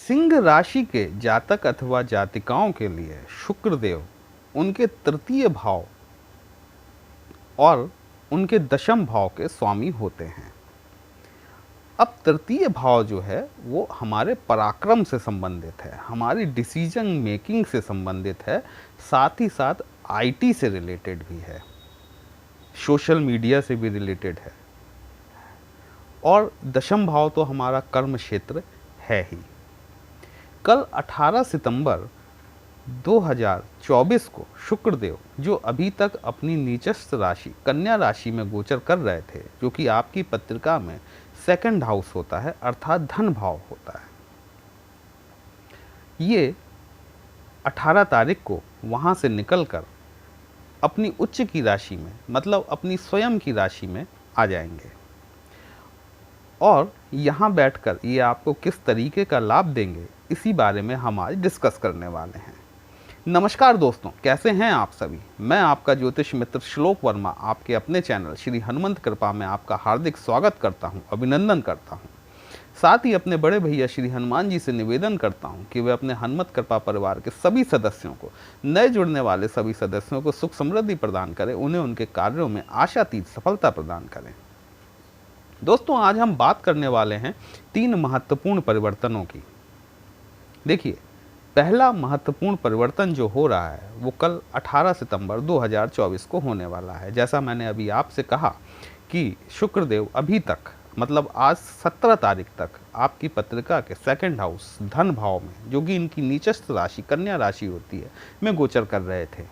सिंह राशि के जातक अथवा जातिकाओं के लिए शुक्रदेव उनके तृतीय भाव और उनके दशम भाव के स्वामी होते हैं। अब तृतीय भाव जो है वो हमारे पराक्रम से संबंधित है, हमारी डिसीजन मेकिंग से संबंधित है, साथ ही साथ आईटी से रिलेटेड भी है, सोशल मीडिया से भी रिलेटेड है, और दशम भाव तो हमारा कर्म क्षेत्र है ही। कल 18 सितंबर 2024 को शुक्रदेव, जो अभी तक अपनी नीचस्थ राशि कन्या राशि में गोचर कर रहे थे, जो कि आपकी पत्रिका में सेकंड हाउस होता है अर्थात धन भाव होता है, ये 18 तारीख को वहां से निकलकर अपनी उच्च की राशि में, मतलब अपनी स्वयं की राशि में आ जाएंगे। और यहाँ बैठकर ये आपको किस तरीके का लाभ देंगे, इसी बारे में हम आज डिस्कस करने वाले हैं। नमस्कार दोस्तों, कैसे हैं आप सभी। मैं आपका ज्योतिष मित्र श्लोक वर्मा आपके अपने चैनल श्री हनुमंत कृपा में आपका हार्दिक स्वागत करता हूं, अभिनंदन करता हूं। साथ ही अपने बड़े भैया श्री हनुमान जी से निवेदन करता हूं कि वे अपने हनुमत कृपा परिवार के सभी सदस्यों को, नए जुड़ने वाले सभी सदस्यों को सुख समृद्धि प्रदान करें, उन्हें उनके कार्यों में आशातीत सफलता प्रदान करें। दोस्तों, आज हम बात करने वाले हैं 3 महत्वपूर्ण परिवर्तनों की। देखिए, पहला महत्वपूर्ण परिवर्तन जो हो रहा है वो कल 18 सितंबर 2024 को होने वाला है। जैसा मैंने अभी आपसे कहा कि शुक्रदेव अभी तक, मतलब आज 17 तारीख तक आपकी पत्रिका के सेकंड हाउस धन भाव में, जो कि इनकी नीचस्थ राशि कन्या राशि होती है, में गोचर कर रहे थे।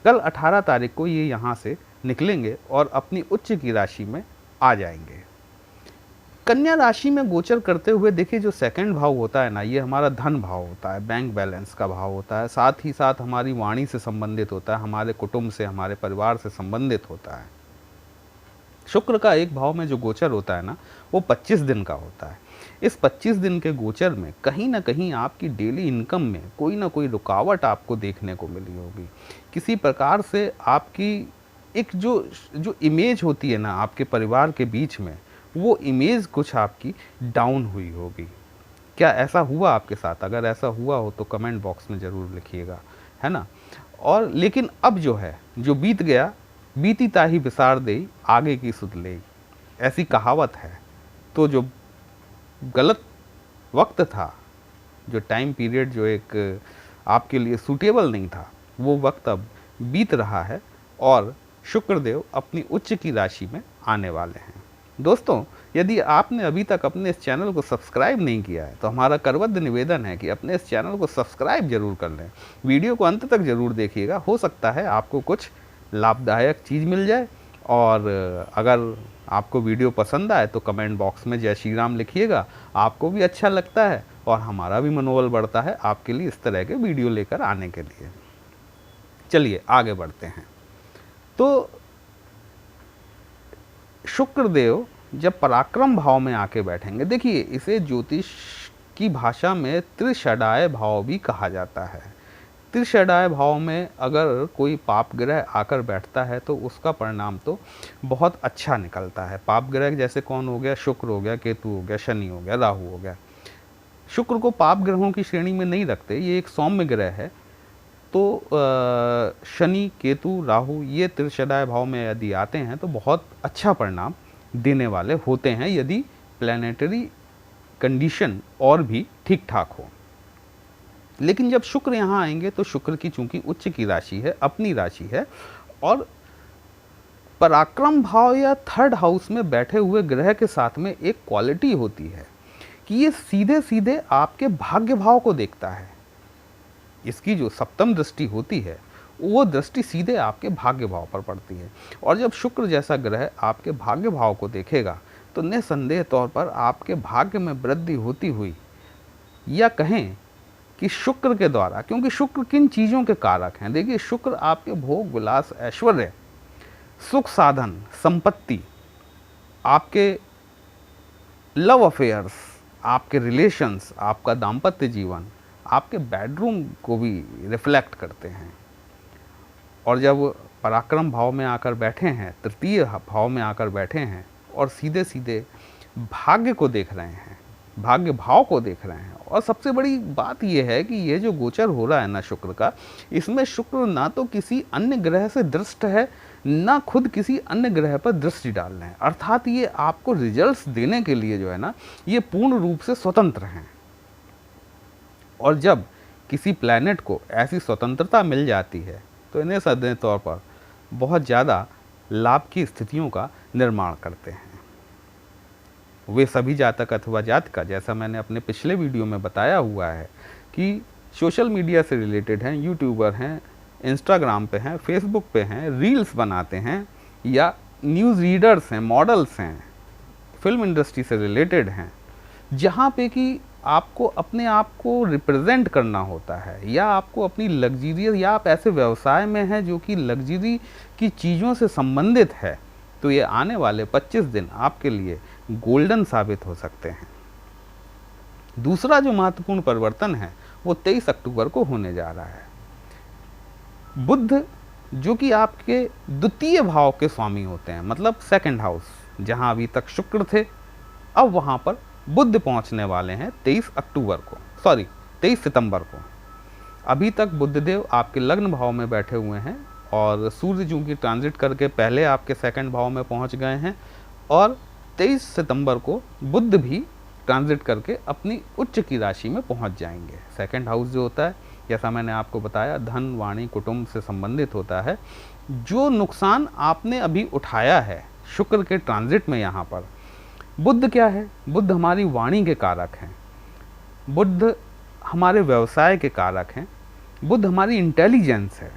कल 18 तारीख को ये यहाँ से निकलेंगे और अपनी उच्च की राशि में आ जाएंगे। कन्या राशि में गोचर करते हुए देखिए, जो सेकंड भाव होता है ना, ये हमारा धन भाव होता है, बैंक बैलेंस का भाव होता है, साथ ही साथ हमारी वाणी से संबंधित होता है, हमारे कुटुंब से, हमारे परिवार से संबंधित होता है। शुक्र का एक भाव में जो गोचर होता है ना, वो 25 दिन का होता है। इस 25 दिन के गोचर में कहीं ना कहीं आपकी डेली इनकम में कोई ना कोई रुकावट आपको देखने को मिली होगी। किसी प्रकार से आपकी एक जो इमेज होती है ना आपके परिवार के बीच में, वो इमेज कुछ आपकी डाउन हुई होगी। क्या ऐसा हुआ आपके साथ? अगर ऐसा हुआ हो तो कमेंट बॉक्स में ज़रूर लिखिएगा, है ना। और लेकिन अब जो है, जो बीत गया बीती ताही बिसार देई, आगे की सुध लेई, ऐसी कहावत है। तो जो गलत वक्त था, जो टाइम पीरियड जो एक आपके लिए सूटेबल नहीं था, वो वक्त अब बीत रहा है और शुक्रदेव अपनी उच्च की राशि में आने वाले हैं। दोस्तों, यदि आपने अभी तक अपने इस चैनल को सब्सक्राइब नहीं किया है तो हमारा करबद्ध निवेदन है कि अपने इस चैनल को सब्सक्राइब जरूर कर लें। वीडियो को अंत तक जरूर देखिएगा, हो सकता है आपको कुछ लाभदायक चीज़ मिल जाए। और अगर आपको वीडियो पसंद आए तो कमेंट बॉक्स में जय श्री राम लिखिएगा, आपको भी अच्छा लगता है और हमारा भी मनोबल बढ़ता है आपके लिए इस तरह के वीडियो लेकर आने के लिए। चलिए आगे बढ़ते हैं। तो शुक्रदेव जब पराक्रम भाव में आके बैठेंगे, देखिए इसे ज्योतिष की भाषा में त्रिषडाय भाव भी कहा जाता है। त्रिषडाय भाव में अगर कोई पाप ग्रह आकर बैठता है तो उसका परिणाम तो बहुत अच्छा निकलता है। पाप ग्रह जैसे कौन हो गया? शुक्र हो गया, केतु हो गया, शनि हो गया, राहु हो गया। शुक्र को पाप ग्रहों की श्रेणी में नहीं रखते, ये एक सौम्य ग्रह है। तो शनि, केतु, राहु ये त्रिषडाय भाव में यदि आते हैं तो बहुत अच्छा परिणाम देने वाले होते हैं, यदि प्लैनेटरी कंडीशन और भी ठीक ठाक हो। लेकिन जब शुक्र यहाँ आएंगे तो शुक्र की चूंकि उच्च की राशि है, अपनी राशि है, और पराक्रम भाव या थर्ड हाउस में बैठे हुए ग्रह के साथ में एक क्वालिटी होती है कि ये सीधे सीधे आपके भाग्य भाव को देखता है। इसकी जो सप्तम दृष्टि होती है वो दृष्टि सीधे आपके भाग्य भाव पर पड़ती है। और जब शुक्र जैसा ग्रह आपके भाग्य भाव को देखेगा तो निसंदेह तौर पर आपके भाग्य में वृद्धि होती हुई, या कहें कि शुक्र के द्वारा, क्योंकि शुक्र किन चीज़ों के कारक हैं? देखिए, शुक्र आपके भोग विलास, ऐश्वर्य, सुख साधन, संपत्ति, आपके लव अफेयर्स, आपके रिलेशंस, आपका दाम्पत्य जीवन, आपके बेडरूम को भी रिफ्लेक्ट करते हैं। और जब पराक्रम भाव में आकर बैठे हैं, तृतीय भाव में आकर बैठे हैं और सीधे सीधे भाग्य को देख रहे हैं, भाग्य भाव को देख रहे हैं और सबसे बड़ी बात ये है कि ये जो गोचर हो रहा है ना शुक्र का, इसमें शुक्र ना तो किसी अन्य ग्रह से दृष्ट है, ना खुद किसी अन्य ग्रह पर दृष्टि डाल रहे हैं। अर्थात ये आपको रिजल्ट्स देने के लिए जो है ना, ये पूर्ण रूप से स्वतंत्र हैं। और जब किसी प्लैनेट को ऐसी स्वतंत्रता मिल जाती है तो इन्हें सदैव तौर पर बहुत ज़्यादा लाभ की स्थितियों का निर्माण करते हैं। वे सभी जातक अथवा जातिका, जैसा मैंने अपने पिछले वीडियो में बताया हुआ है कि सोशल मीडिया से रिलेटेड हैं, यूट्यूबर हैं, इंस्टाग्राम पे हैं, फेसबुक पे हैं, रील्स बनाते हैं, या न्यूज़ रीडर्स हैं, मॉडल्स हैं, फिल्म इंडस्ट्री से रिलेटेड हैं, जहाँ पे कि आपको अपने आप को रिप्रेजेंट करना होता है, या आपको अपनी लग्जरियस, या आप ऐसे व्यवसाय में हैं जो कि लग्जरी की चीज़ों से संबंधित है, तो ये आने वाले 25 दिन आपके लिए गोल्डन साबित हो सकते हैं। दूसरा जो महत्वपूर्ण परिवर्तन है वो 23 अक्टूबर को होने जा रहा है। बुध जो कि आपके द्वितीय भाव के स्वामी होते हैं, मतलब सेकंड हाउस, जहां अभी तक शुक्र थे, अब वहां पर बुध पहुंचने वाले हैं 23 सितंबर को। अभी तक बुधदेव आपके लग्न भाव में बैठे हुए हैं, और सूर्य जो कि ट्रांजिट करके पहले आपके सेकंड भाव में पहुंच गए हैं, और 23 सितंबर को बुध भी ट्रांजिट करके अपनी उच्च की राशि में पहुंच जाएंगे। सेकंड हाउस जो होता है, जैसा मैंने आपको बताया, धन, वाणी, कुटुंब से संबंधित होता है। जो नुकसान आपने अभी उठाया है शुक्र के ट्रांजिट में, यहाँ पर बुध क्या है? बुध हमारी वाणी के कारक हैं, बुध हमारे व्यवसाय के कारक हैं, बुध हमारी इंटेलिजेंस है।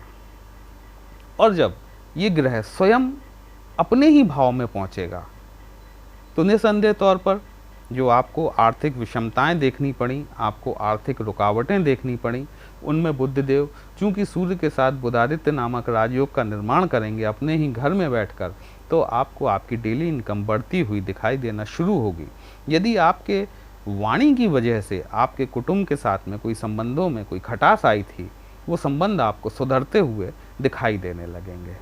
और जब ये ग्रह स्वयं अपने ही भाव में पहुंचेगा तो निसंदेह तौर पर जो आपको आर्थिक विषमताएं देखनी पड़ी, आपको आर्थिक रुकावटें देखनी पड़ी, उनमें बुधदेव चूंकि सूर्य के साथ बुधादित्य नामक राजयोग का निर्माण करेंगे अपने ही घर में बैठकर, तो आपको आपकी डेली इनकम बढ़ती हुई दिखाई देना शुरू होगी। यदि आपके वाणी की वजह से आपके कुटुंब के साथ में कोई संबंधों में कोई खटास आई थी, वो संबंध आपको सुधरते हुए दिखाई देने लगेंगे।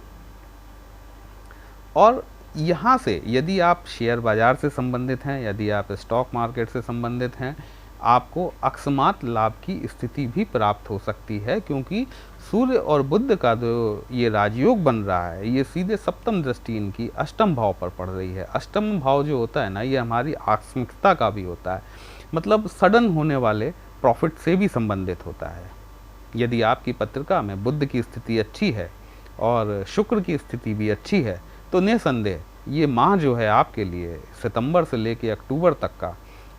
और यहाँ से यदि आप शेयर बाजार से संबंधित हैं, यदि आप स्टॉक मार्केट से संबंधित हैं, आपको अकस्मात लाभ की स्थिति भी प्राप्त हो सकती है, क्योंकि सूर्य और बुध का जो ये राजयोग बन रहा है, ये सीधे सप्तम दृष्टि इनकी अष्टम भाव पर पड़ रही है। अष्टम भाव जो होता है ना, ये हमारी आकस्मिकता का भी होता है, मतलब सडन होने वाले प्रॉफिट से भी संबंधित होता है। यदि आपकी पत्रिका में बुध की स्थिति अच्छी है और शुक्र की स्थिति भी अच्छी है, तो निसंदेह ये माह जो है आपके लिए सितंबर से लेकर अक्टूबर तक का,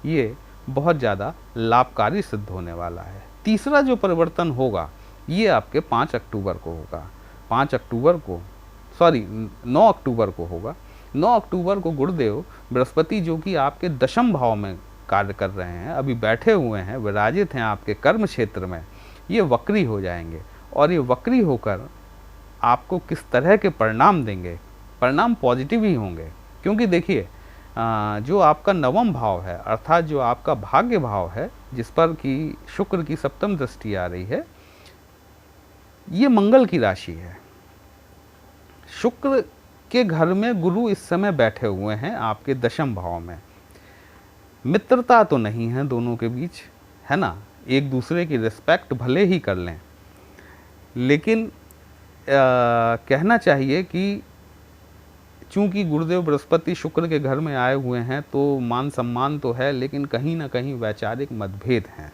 ये बहुत ज़्यादा लाभकारी सिद्ध होने वाला है। तीसरा जो परिवर्तन होगा ये आपके 5 अक्टूबर को होगा। 9 अक्टूबर को होगा। 9 अक्टूबर को गुरुदेव बृहस्पति जो कि आपके दशम भाव में कार्य कर रहे हैं, अभी बैठे हुए हैं, विराजित हैं आपके कर्म क्षेत्र में, ये वक्री हो जाएंगे। और ये वक्री होकर आपको किस तरह के परिणाम देंगे? परिणाम पॉजिटिव ही होंगे, क्योंकि देखिए जो आपका नवम भाव है, अर्थात जो आपका भाग्य भाव है, जिस पर कि शुक्र की सप्तम दृष्टि आ रही है, ये मंगल की राशि है। शुक्र के घर में गुरु इस समय बैठे हुए हैं आपके दशम भाव में। मित्रता तो नहीं है दोनों के बीच, है ना, एक दूसरे की रिस्पेक्ट भले ही कर लें, लेकिन कहना चाहिए कि चूंकि गुरुदेव बृहस्पति शुक्र के घर में आए हुए हैं, तो मान सम्मान तो है, लेकिन कहीं ना कहीं वैचारिक मतभेद हैं।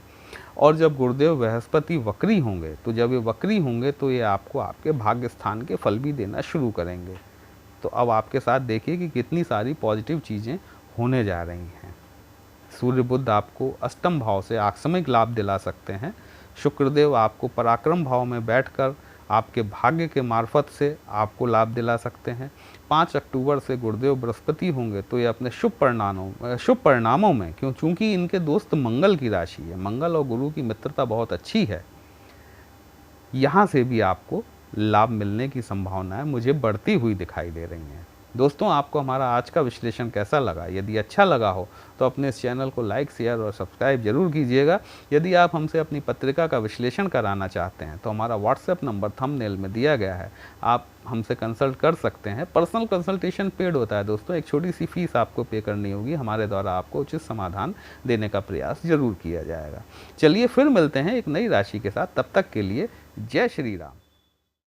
और जब गुरुदेव बृहस्पति वक्री होंगे, तो जब ये वक्री होंगे तो ये आपको आपके भाग्य स्थान के फल भी देना शुरू करेंगे। तो अब आपके साथ देखिए कि कितनी सारी पॉजिटिव चीज़ें होने जा रही हैं। सूर्य बुध आपको अष्टम भाव से आकस्मिक लाभ दिला सकते हैं। शुक्रदेव आपको पराक्रम भाव में बैठकर आपके भाग्य के मार्फत से आपको लाभ दिला सकते हैं। 5 अक्टूबर से गुरुदेव बृहस्पति होंगे तो ये अपने शुभ परिणामों में, चूंकि इनके दोस्त मंगल की राशि है, मंगल और गुरु की मित्रता बहुत अच्छी है, यहाँ से भी आपको लाभ मिलने की संभावनाएं मुझे बढ़ती हुई दिखाई दे रही हैं। दोस्तों, आपको हमारा आज का विश्लेषण कैसा लगा? यदि अच्छा लगा हो तो अपने इस चैनल को लाइक, शेयर और सब्सक्राइब जरूर कीजिएगा। यदि आप हमसे अपनी पत्रिका का विश्लेषण कराना चाहते हैं तो हमारा व्हाट्सएप नंबर थंबनेल में दिया गया है, आप हमसे कंसल्ट कर सकते हैं। पर्सनल कंसल्टेशन पेड होता है दोस्तों, एक छोटी सी फीस आपको पे करनी होगी, हमारे द्वारा आपको उचित समाधान देने का प्रयास जरूर किया जाएगा। चलिए फिर मिलते हैं एक नई राशि के साथ, तब तक के लिए जय श्री राम।